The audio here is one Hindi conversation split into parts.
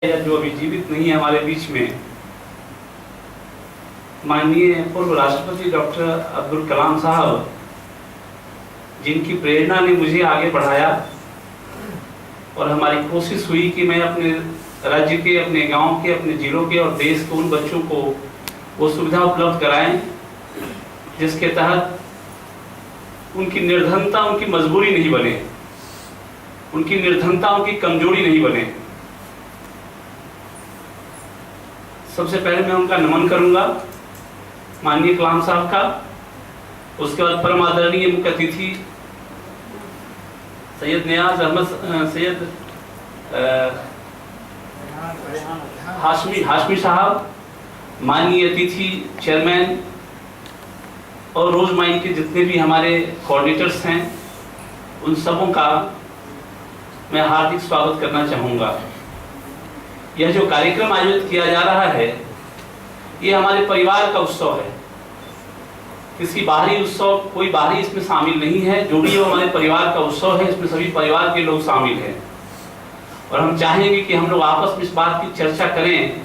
जो अभी जीवित नहीं है हमारे बीच में, माननीय पूर्व राष्ट्रपति डॉक्टर अब्दुल कलाम साहब, जिनकी प्रेरणा ने मुझे आगे बढ़ाया और हमारी कोशिश हुई कि मैं अपने राज्य के, अपने गांव के, अपने जिलों के और देश के उन बच्चों को वो सुविधा उपलब्ध कराएं जिसके तहत उनकी निर्धनता उनकी मजबूरी नहीं बने, उनकी निर्धनता उनकी कमजोरी नहीं बने। सबसे पहले मैं उनका नमन करूंगा माननीय कलाम साहब का, उसके बाद परम आदरणीय मुख्य अतिथि सैयद नियाज अहमद सैयद हाशमी साहब, माननीय अतिथि चेयरमैन और रोज माइंड के जितने भी हमारे कोऑर्डिनेटर्स हैं, उन सबों का मैं हार्दिक स्वागत करना चाहूँगा। यह जो कार्यक्रम आयोजित किया जा रहा है, ये हमारे परिवार का उत्सव है। किसी बाहरी उत्सव, कोई बाहरी इसमें शामिल नहीं है। जो भी हमारे परिवार का उत्सव है, इसमें सभी परिवार के लोग शामिल हैं और हम चाहेंगे कि हम लोग आपस में इस बात की चर्चा करें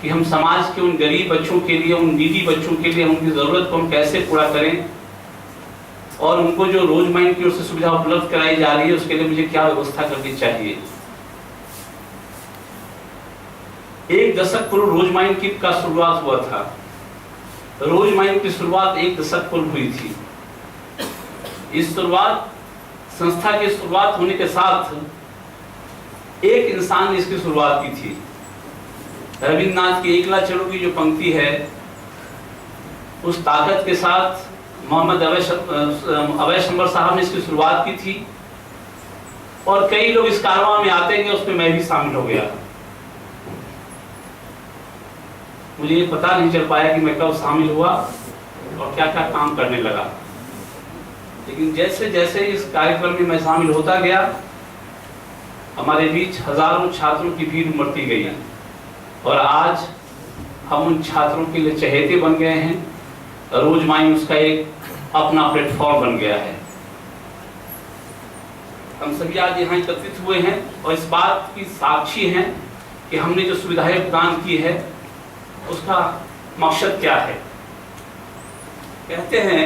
कि हम समाज के उन गरीब बच्चों के लिए, उन नीडी बच्चों के लिए उनकी ज़रूरत को हम कैसे पूरा करें और उनको जो रोज माइंड की ओर से सुविधा उपलब्ध कराई जा रही है उसके लिए मुझे क्या व्यवस्था करनी चाहिए। एक दशक पूर्व रोज माइंड की का शुरुआत हुआ था। रोज माइंड की शुरुआत एक दशक पूर्व हुई थी। इस शुरुआत, संस्था की शुरुआत होने के साथ एक इंसान ने इसकी शुरुआत की थी। रविन्द्रनाथ की एकला चलो की जो पंक्ति है, उस ताकत के साथ मोहम्मद अवैध शंबर साहब ने इसकी शुरुआत की थी और कई लोग इस कारवां में आते हैं, उसमें मैं भी शामिल हो गया। मुझे ये पता नहीं चल पाया कि मैं कब शामिल हुआ और क्या क्या काम करने लगा, लेकिन जैसे जैसे इस कार्यक्रम में मैं शामिल होता गया, हमारे बीच हजारों छात्रों की भीड़ उमड़ती गई और आज हम उन छात्रों के लिए चहेते बन गए हैं। रोज माइंड उसका एक अपना प्लेटफॉर्म बन गया है। हम सभी आज यहाँ एकत्रित हुए हैं और इस बात की साक्षी हैं कि हमने जो सुविधाएं प्रदान की है उसका मकसद क्या है। कहते हैं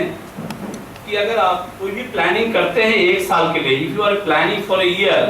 कि अगर आप कोई भी प्लानिंग करते हैं एक साल के लिए, if you are planning for a year,